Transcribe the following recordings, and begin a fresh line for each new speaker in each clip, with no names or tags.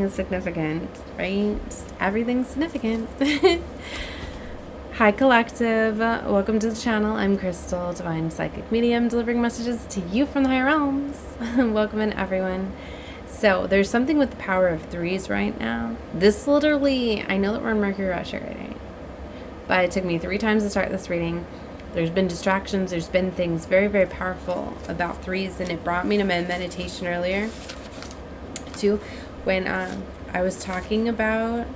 is significant, right? Just everything's significant. Hi, collective. Welcome to the channel. I'm Crystal, divine psychic medium, delivering messages to you from the higher realms. Welcome in, everyone. So there's something with the power of threes right now. This literally, I know that we're in Mercury retrograde, but it took me 3 times to start this reading. There's been distractions. There's been things very, very powerful about threes, and it brought me to my meditation earlier too, when I was talking about,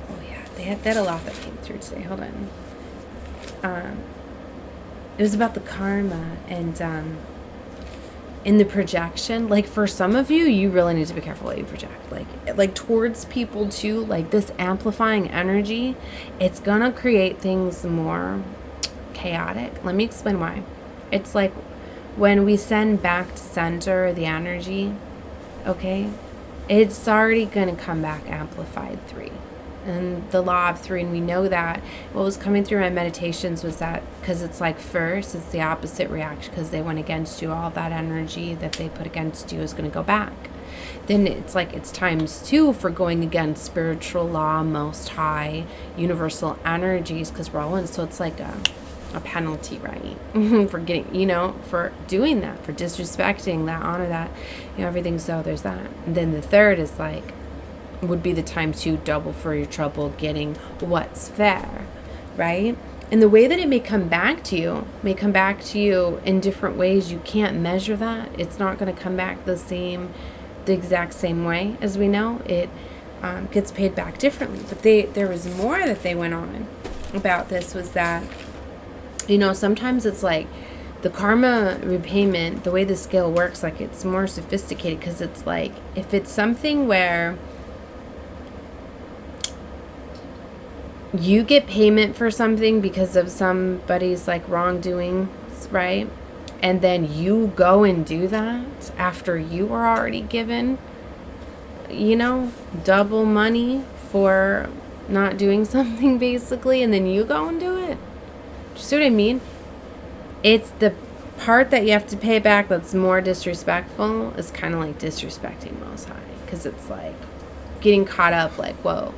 oh yeah, they had a lot that came through today. Hold on. It was about the karma and in the projection. Like, for some of you, you really need to be careful what you project. Like towards people too. Like, this amplifying energy, it's gonna create things more chaotic. Let me explain why. It's like when we send back to center the energy, okay, it's already going to come back amplified 3. And the law of 3, and we know that. What was coming through my meditations was that, because it's like, first, it's the opposite reaction, because they went against you. All that energy that they put against you is going to go back. Then it's like, it's times 2 for going against spiritual law, most high, universal energies, because we're all in. So it's like a penalty, right? For getting, for doing that, for disrespecting that, honor that, everything. So there's that. And then the third is like, would be the time to double for your trouble, getting what's fair, right? And the way that it may come back to you in different ways. You can't measure that. It's not going to come back the exact same way. As we know, it gets paid back differently. But there was more that they went on about this, was that, sometimes it's like the karma repayment, the way the scale works, like, it's more sophisticated, because it's like, if it's something where you get payment for something because of somebody's like wrongdoing, right? And then you go and do that after you were already given, double money for not doing something, basically, and then you go and do it. Do you see what I mean? It's the part that you have to pay back that's more disrespectful, is kind of like disrespecting Most High, because it's like getting caught up, like, whoa.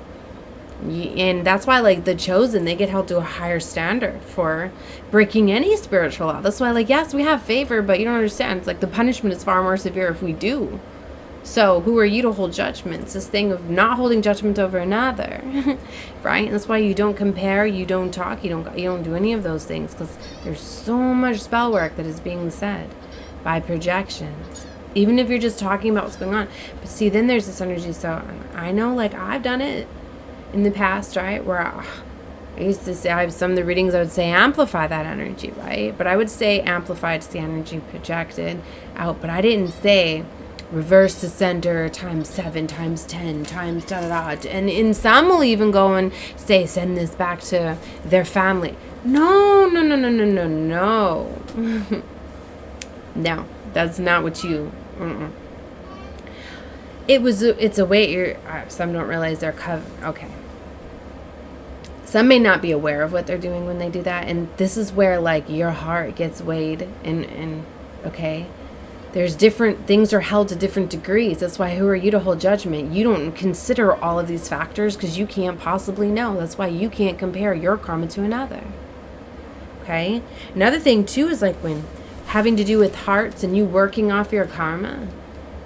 And that's why, like, the chosen, they get held to a higher standard for breaking any spiritual law. That's why, like, yes, we have favor, but you don't understand. It's like the punishment is far more severe if we do. So who are you to hold judgments? This thing of not holding judgment over another, right? And that's why you don't compare, you don't talk, you don't do any of those things, because there's so much spell work that is being said by projections, even if you're just talking about what's going on. But see, then there's this energy. So I know, like, I've done it in the past, right? Where I used to say, I have some of the readings I would say amplify that energy, right? But I would say amplify to the energy projected out, but I didn't say reverse to center times 7 times 10 times da-da-da. And some will even go and say, send this back to their family. No. No, that's not what you... It's a way some don't realize they're okay. Some may not be aware of what they're doing when they do that. And this is where, like, your heart gets weighed and okay? There's different things are held to different degrees. That's why, who are you to hold judgment? You don't consider all of these factors, because you can't possibly know. That's why you can't compare your karma to another. Okay? Another thing too is, like, when having to do with hearts and you working off your karma,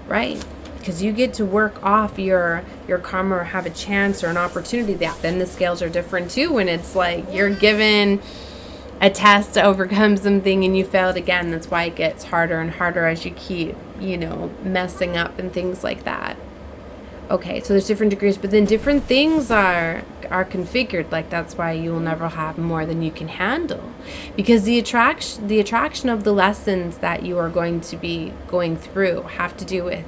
right? Because you get to work off your karma, or have a chance or an opportunity. Then the scales are different too, when it's like you're given a test to overcome something and you failed again. That's why it gets harder and harder as you keep, messing up and things like that. Okay, so there's different degrees, but then different things are configured. Like, that's why you will never have more than you can handle, because the attraction of the lessons that you are going to be going through have to do with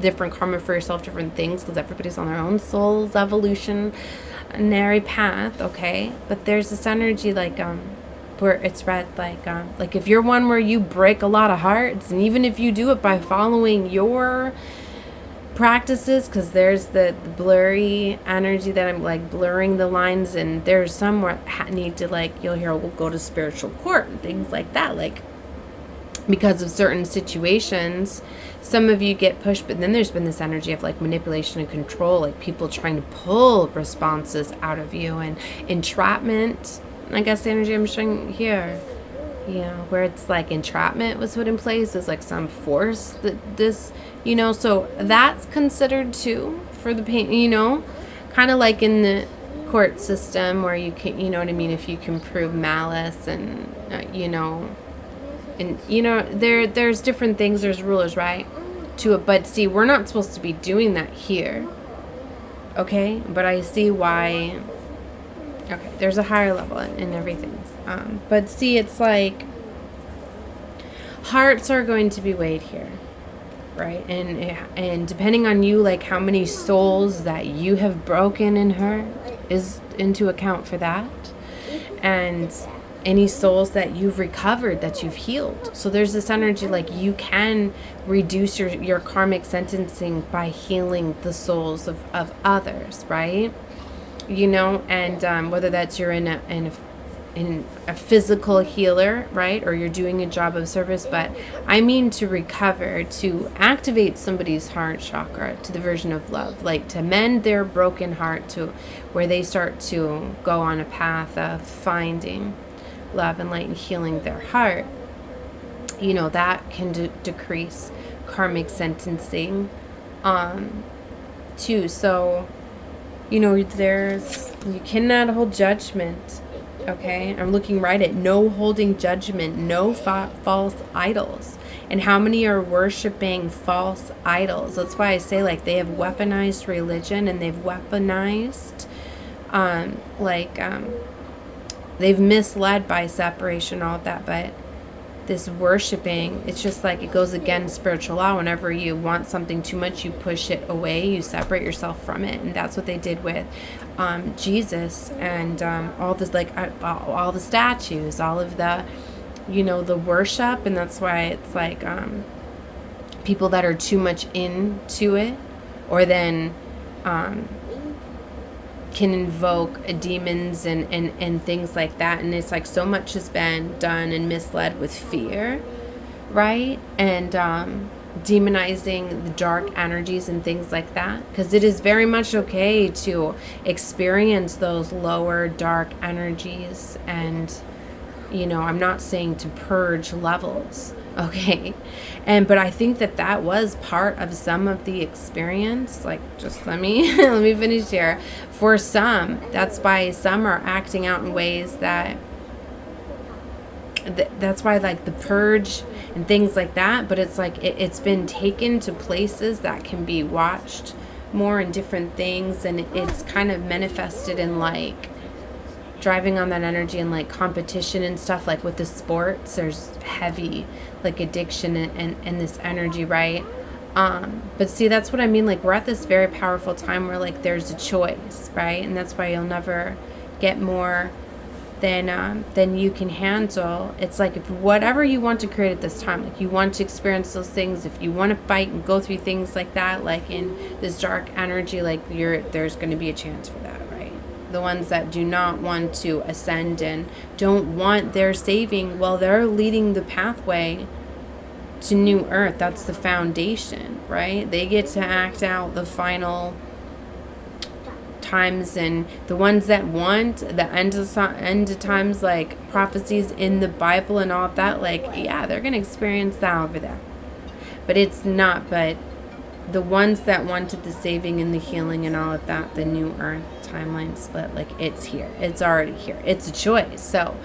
different karma for yourself, different things, because everybody's on their own soul's evolutionary path, okay? But there's this energy, like, where it's read, like if you're one where you break a lot of hearts, and even if you do it by following your practices, because there's the blurry energy that I'm, like, blurring the lines, and there's some where need to, like, you'll hear, we'll go to spiritual court and things like that, like, because of certain situations. Some of you get pushed, but then there's been this energy of like manipulation and control, like people trying to pull responses out of you, and entrapment. I guess the energy I'm showing here, where it's like entrapment was put in place as like some force that this, so that's considered too for the pain, kind of like in the court system where you can, you know what I mean, if you can prove malice and, and there's different things, there's rulers, right, to it. But see, we're not supposed to be doing that here, okay? But I see why. Okay, there's a higher level in everything. But see, it's like hearts are going to be weighed here, right? And depending on you, like how many souls that you have broken and hurt is into account for that, and any souls that you've recovered, that you've healed. So there's this energy like you can reduce your karmic sentencing by healing the souls of others, right? And whether that's you're in a physical healer, right, or you're doing a job of service, but I mean to recover, to activate somebody's heart chakra to the version of love, like to mend their broken heart to where they start to go on a path of finding love and light and healing their heart. That can decrease karmic sentencing too. So you cannot hold judgment, okay? I'm looking right at no holding judgment, no false idols. And how many are worshiping false idols? That's why I say, like, they have weaponized religion, and they've weaponized, they've misled by separation, all of that. But this worshiping, it's just like it goes against spiritual law. Whenever you want something too much, you push it away, you separate yourself from it. And that's what they did with Jesus and all this, like all the statues, all of the, the worship. And that's why it's like people that are too much into it, or then can invoke demons and things like that. And it's like so much has been done and misled with fear, right? And demonizing the dark energies and things like that, because it is very much okay to experience those lower dark energies. And I'm not saying to purge levels, okay? But I think that was part of some of the experience. Like, just let me finish here. For some, that's why some are acting out in ways that's why, like, the purge and things like that. But it's like it's been taken to places that can be watched more in different things, and it's kind of manifested in like driving on that energy and like competition and stuff. Like with the sports, there's heavy like addiction and this energy, right? But see, that's what I mean. Like, we're at this very powerful time where like there's a choice, right? And that's why you'll never get more than you can handle. It's like, if whatever you want to create at this time, like you want to experience those things, if you want to fight and go through things like that, like in this dark energy, like there's going to be a chance for that, right? The ones that do not want to ascend and don't want their saving, well, they're leading the pathway to new earth. That's the foundation, right? They get to act out the final times. And the ones that want the end of times, like prophecies in the Bible and all of that, like, yeah, they're gonna experience that over there. But it's not. But the ones that wanted the saving and the healing and all of that, the new earth timeline split, like, it's here, it's already here, it's a choice. So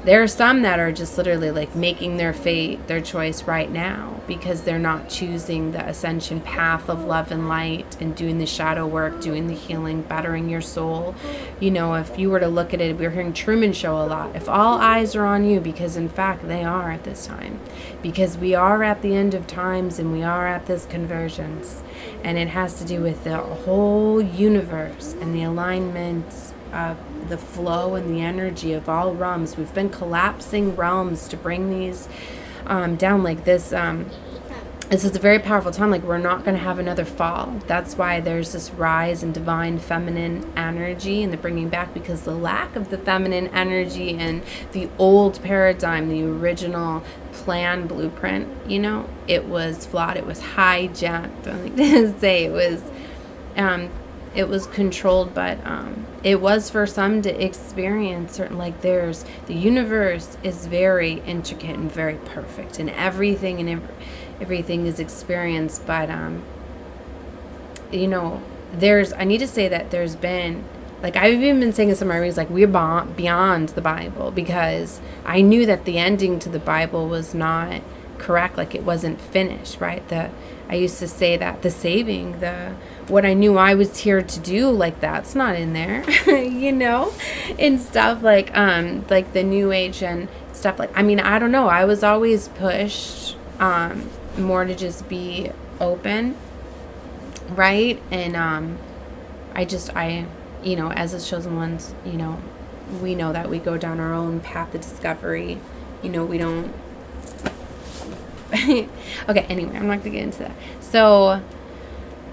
there are some that are just literally like making their fate, their choice right now, because they're not choosing the ascension path of love and light and doing the shadow work, doing the healing, bettering your soul. If you were to look at it, we're hearing Truman Show a lot. If all eyes are on you, because in fact they are at this time, because we are at the end of times and we are at this convergence, and it has to do with the whole universe and the alignment of the flow and the energy of all realms. We've been collapsing realms to bring these down, like this this is a very powerful time. Like, we're not going to have another fall. That's why there's this rise in divine feminine energy and the bringing back, because the lack of the feminine energy and the old paradigm, the original plan blueprint, you know, it was flawed. It was hijacked. I like to say it was controlled, but it was for some to experience certain, like, there's, the universe is very intricate and very perfect, and everything is experienced, but you know, I need to say that there's been, like, I've even been saying in some of my readings, like, we're beyond the Bible, because I knew that the ending to the Bible was not correct, like, it wasn't finished, right? I used to say that the saving, what I knew I was here to do, like, that's not in there, you know, and stuff like the New Age and stuff, like, I mean, I don't know, I was always pushed more to just be open, right? And I you know, as the chosen ones, you know, we know that we go down our own path of discovery, you know, we don't okay, anyway, I'm not gonna get into that. So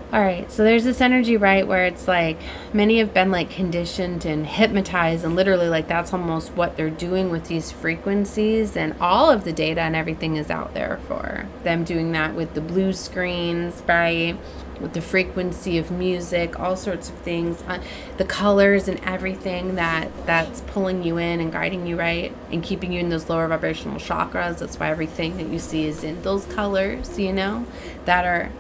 all right, so there's this energy, right, where it's like many have been like conditioned and hypnotized, and literally, like, that's almost what they're doing with these frequencies, and all of the data and everything is out there for them doing that with the blue screens, right, with the frequency of music, all sorts of things, the colors and everything that's pulling you in and guiding you, right, and keeping you in those lower vibrational chakras. That's why everything that you see is in those colors, you know, that are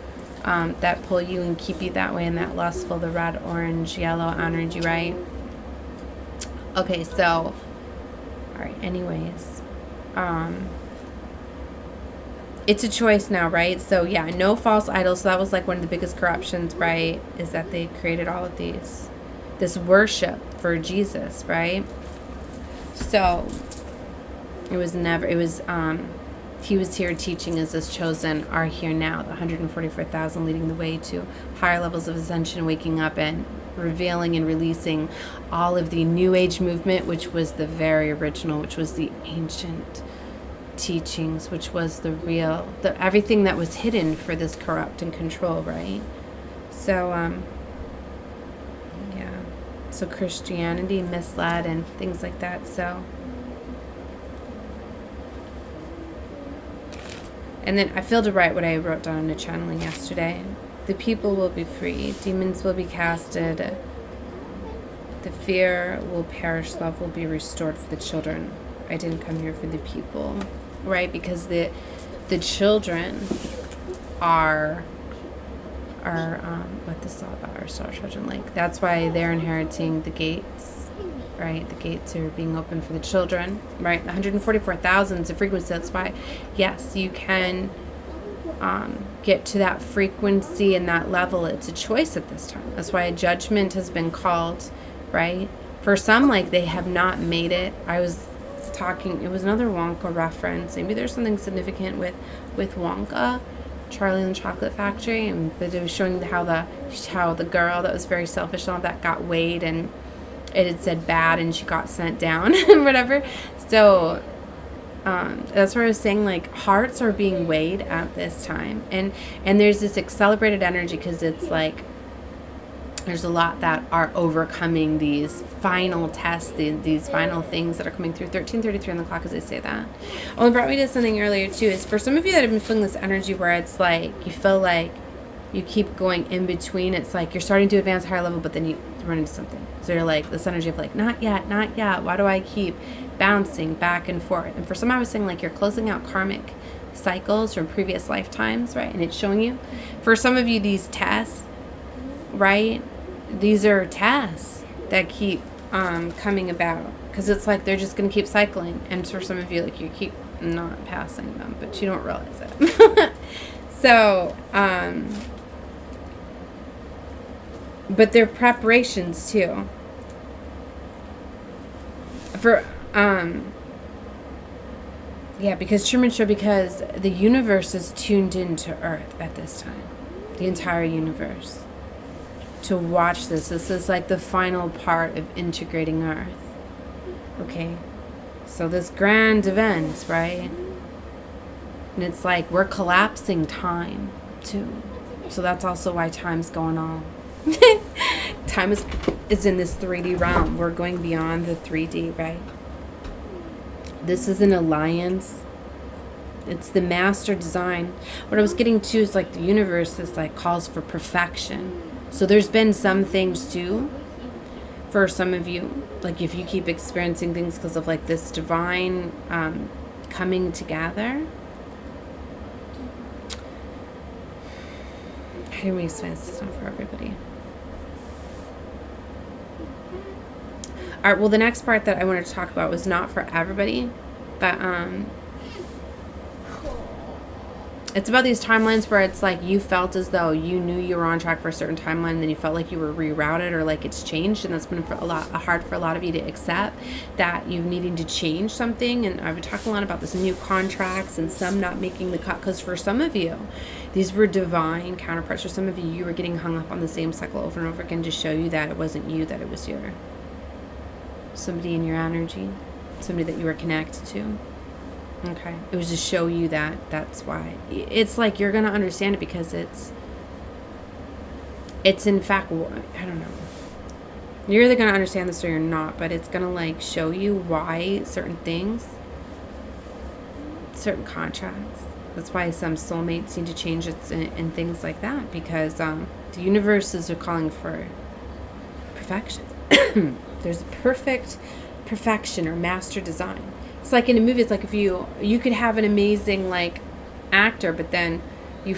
that pull you and keep you that way, in that lustful, the red, orange, yellow energy, right? Okay, so, all right, anyways, it's a choice now, right? So, yeah, no false idols. So that was like one of the biggest corruptions, right, is that they created all of this worship for Jesus, right? So, he was here teaching as this chosen are here now, the 144,000 leading the way to higher levels of ascension, waking up and revealing and releasing all of the New Age movement, which was the very original, which was the ancient teachings, which was the real, everything that was hidden for this corrupt and control, right? So, yeah. So Christianity misled and things like that, so... And then I feel to write what I wrote down in a channeling yesterday. The people will be free. Demons will be casted. The fear will perish. Love will be restored for the children. I didn't come here for the people, right? Because the children are what this is all about, our star children. Like, that's why they're inheriting the gates. Right, the gates are being open for the children, right? 144,000 is a frequency. That's why, yes, you can get to that frequency and that level. It's a choice at this time. That's why a judgment has been called, right? For some, like, they have not made it. I was talking, it was another Wonka reference. Maybe there's something significant with Wonka, Charlie and the Chocolate Factory, but it was showing how the girl that was very selfish and all that got weighed, and it had said bad and she got sent down and whatever. So that's where I was saying, like, hearts are being weighed at this time, and there's this accelerated energy, because it's like there's a lot that are overcoming these final tests, these final things that are coming through. 13:33 on the clock, as I say that. Oh, it brought me to something earlier too, is for some of you that have been feeling this energy where it's like you feel like you keep going in between. It's like you're starting to advance higher level, but then you run into something. So you're like, this energy of like, not yet, not yet. Why do I keep bouncing back and forth? And for some, I was saying, like, you're closing out karmic cycles from previous lifetimes, right? And it's showing you. For some of you, these tests, right? These are tests that keep coming about, because it's like they're just going to keep cycling. And for some of you, like, you keep not passing them, but you don't realize it. So, but they're preparations too. For, yeah, because Truman Show, because the universe is tuned into Earth at this time. The entire universe. To watch this. This is like the final part of integrating Earth. Okay. So this grand event, right? And it's like we're collapsing time too. So that's also why time's going on. Time is in this 3D realm. We're going beyond the 3D, right? This is an alliance. It's the master design. What I was getting to is like the universe is like calls for perfection. So there's been some things too for some of you, like if you keep experiencing things because of like this divine coming together. How do we explain this? It's not for everybody. All right, well, the next part that I wanted to talk about was not for everybody, but it's about these timelines where it's like you felt as though you knew you were on track for a certain timeline, and then you felt like you were rerouted or like it's changed, and that's been hard for a lot of you to accept that you're needing to change something. And I've been talking a lot about this new contracts and some not making the cut, because for some of you, these were divine counterparts. For some of you, you were getting hung up on the same cycle over and over again to show you that it wasn't you, that it was somebody in your energy, somebody that you were connected to. Okay. It was to show you that that's why. It's like you're going to understand it because it's in fact, I don't know. You're either going to understand this or you're not, but it's going to like show you why certain things, certain contracts. That's why some soulmates need to change it and things like that, because the universes are calling for perfection. There's perfect perfection or master design. It's like in a movie, it's like if you could have an amazing like actor, but then you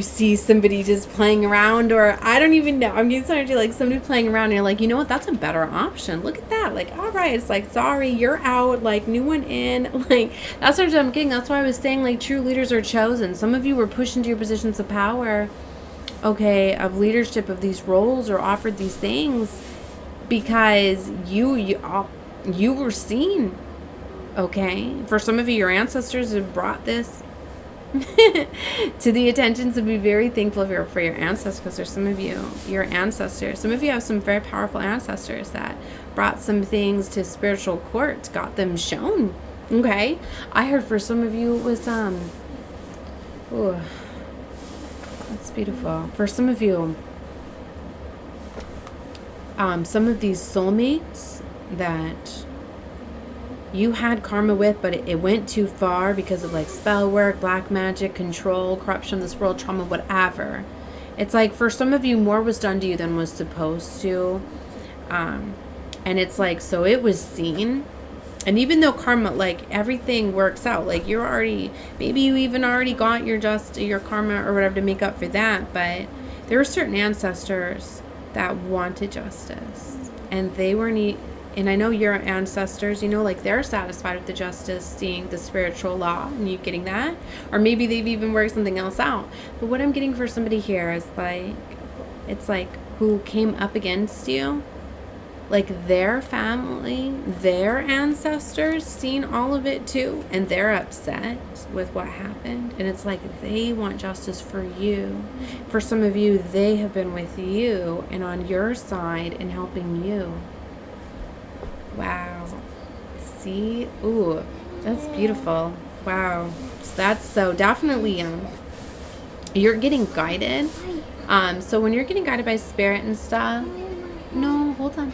see somebody just playing around, or I don't even know. I'm getting started to like somebody playing around and you're like, you know what, that's a better option. Look at that. Like, all right, it's like, sorry, you're out, like new one in. Like that's what I'm getting. That's why I was saying like true leaders are chosen. Some of you were pushed into your positions of power, okay, of leadership, of these roles, or offered these things because you were seen. Okay, for some of you, your ancestors have brought this to the attention, so be very thankful for your ancestors, because there's some of you, your ancestors, some of you have some very powerful ancestors that brought some things to spiritual court, got them shown. Okay, I heard for some of you it was ooh, that's beautiful. For some of you, some of these soulmates that you had karma with, but it went too far because of like spell work, black magic, control, corruption, this world trauma, whatever. It's like for some of you, more was done to you than was supposed to. And it's like, so it was seen. And even though karma, like everything works out, like you're already, maybe you even already got your karma or whatever to make up for that. But there were certain ancestors that wanted justice, and they weren't. And I know your ancestors, you know, like they're satisfied with the justice, seeing the spiritual law and you getting that. Or maybe they've even worked something else out. But what I'm getting for somebody here is like, it's like who came up against you, like their family, their ancestors seen all of it too. And they're upset with what happened. And it's like they want justice for you. For some of you, they have been with you and on your side and helping you. Wow. See? Ooh, that's beautiful. Wow. So that's so definitely you're getting guided. So when you're getting guided by spirit and stuff, no, hold on.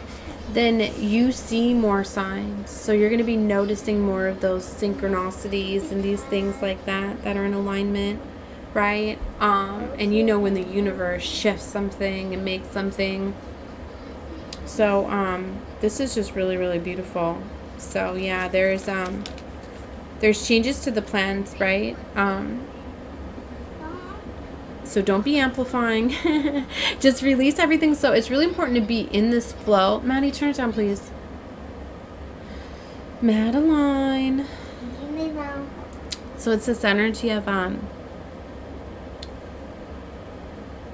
Then you see more signs. So you're going to be noticing more of those synchronicities and these things like that are in alignment, right? And you know when the universe shifts something and makes something. So this is just really, really beautiful. So yeah, there's changes to the plans, right? So don't be amplifying. Just release everything. So it's really important to be in this flow. Maddie, turn it down, please. Madeline. So it's this energy of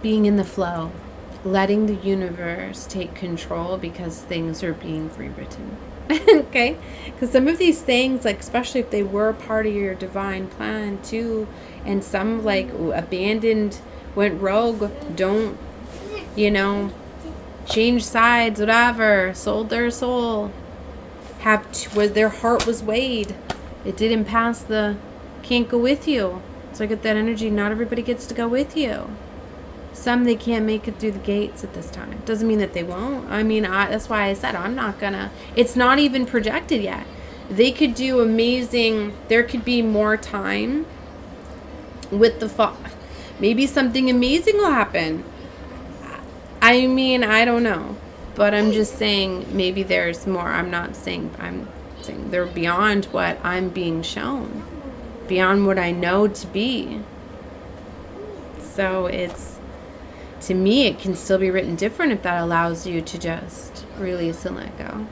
being in the flow. Letting the universe take control because things are being rewritten. Okay? Because some of these things, like especially if they were part of your divine plan too, and some like abandoned, went rogue, don't, change sides, whatever, sold their soul, was their heart was weighed. It didn't pass the can't go with you. So I get that energy. Not everybody gets to go with you. Some, they can't make it through the gates at this time. Doesn't mean that they won't. I mean, that's why I said I'm not gonna. It's not even projected yet. They could do amazing. There could be more time with the fall. Maybe something amazing will happen. I mean, I don't know. But I'm just saying maybe there's more. I'm saying they're beyond what I'm being shown. Beyond what I know to be. So it's, to me, it can still be written different if that allows you to just release and let go.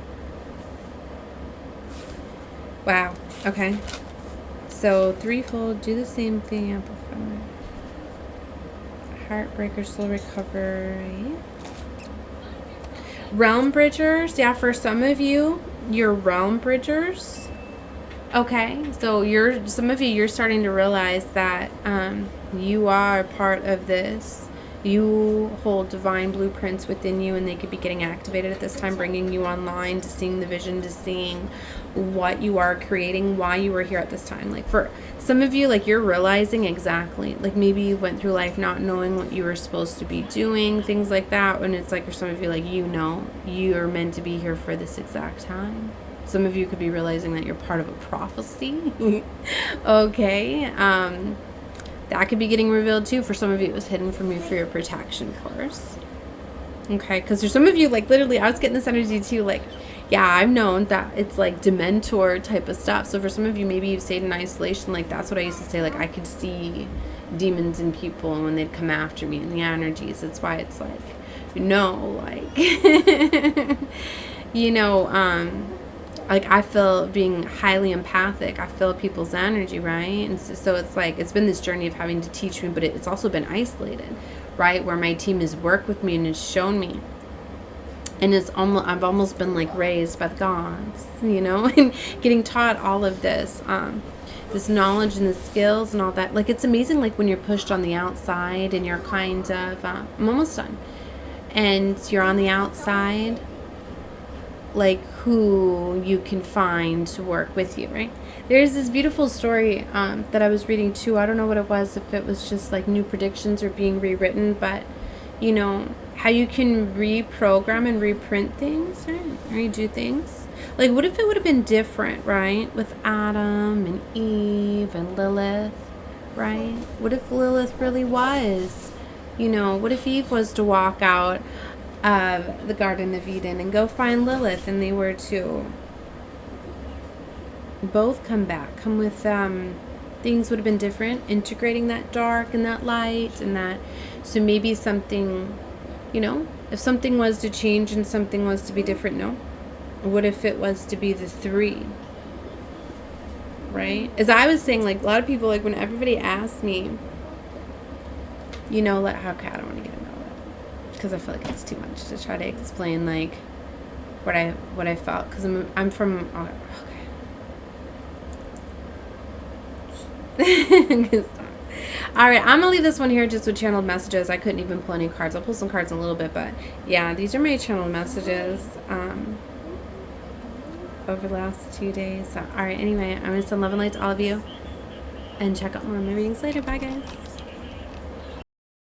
Wow. Okay. So threefold, do the same thing, amplify. Heartbreaker, soul recovery. Realm bridgers. Yeah, for some of you, you're realm bridgers. Okay. So some of you, you're starting to realize that you are part of this. You hold divine blueprints within you, and they could be getting activated at this time, bringing you online to seeing the vision, to seeing what you are creating, why you were here at this time. Like for some of you, like you're realizing exactly, like maybe you went through life not knowing what you were supposed to be doing, things like that. And it's like, for some of you, like, you know, you're meant to be here for this exact time. Some of you could be realizing that you're part of a prophecy. Okay. That could be getting revealed too. For some of you, it was hidden from you for your protection, of course. Okay, because for some of you, like literally, I was getting this energy too. Like, yeah, I've known that it's like Dementor type of stuff. So for some of you, maybe you've stayed in isolation. Like, that's what I used to say. Like, I could see demons in people when they'd come after me and the energies. That's why it's like, you know, like, you know, like I feel being highly empathic. I feel people's energy, right? And so it's like, it's been this journey of having to teach me, but it's also been isolated, right? Where my team has worked with me and has shown me. And I've almost been like raised by the gods, you know, and getting taught all of this, this knowledge and the skills and all that. Like, it's amazing, like when you're pushed on the outside and you're kind of, I'm almost done. And you're on the outside, like who you can find to work with you, right? There's this beautiful story that I was reading too. I don't know what it was, if it was just like new predictions or being rewritten, but you know how you can reprogram and reprint things, right? Redo things. Like, what if it would have been different, right? With Adam and Eve and Lilith, right? What if Lilith really was, you know, what if Eve was to walk out of the Garden of Eden and go find Lilith, and they were to both come with things would have been different, integrating that dark and that light and that. So maybe something, you know, if something was to change and something was to be different, no? What if it was to be the three, right? As I was saying, like a lot of people, like when everybody asks me, you know, okay, I don't want to get into it because I feel like it's too much to try to explain like what I felt, because I'm from okay. All right, I'm gonna leave this one here just with channeled messages. I couldn't even pull any cards. I'll pull some cards in a little bit, but yeah, these are my channeled messages over the last 2 days. So, all right, anyway, I'm gonna send love and light to all of you, and check out more of my readings later. Bye, guys.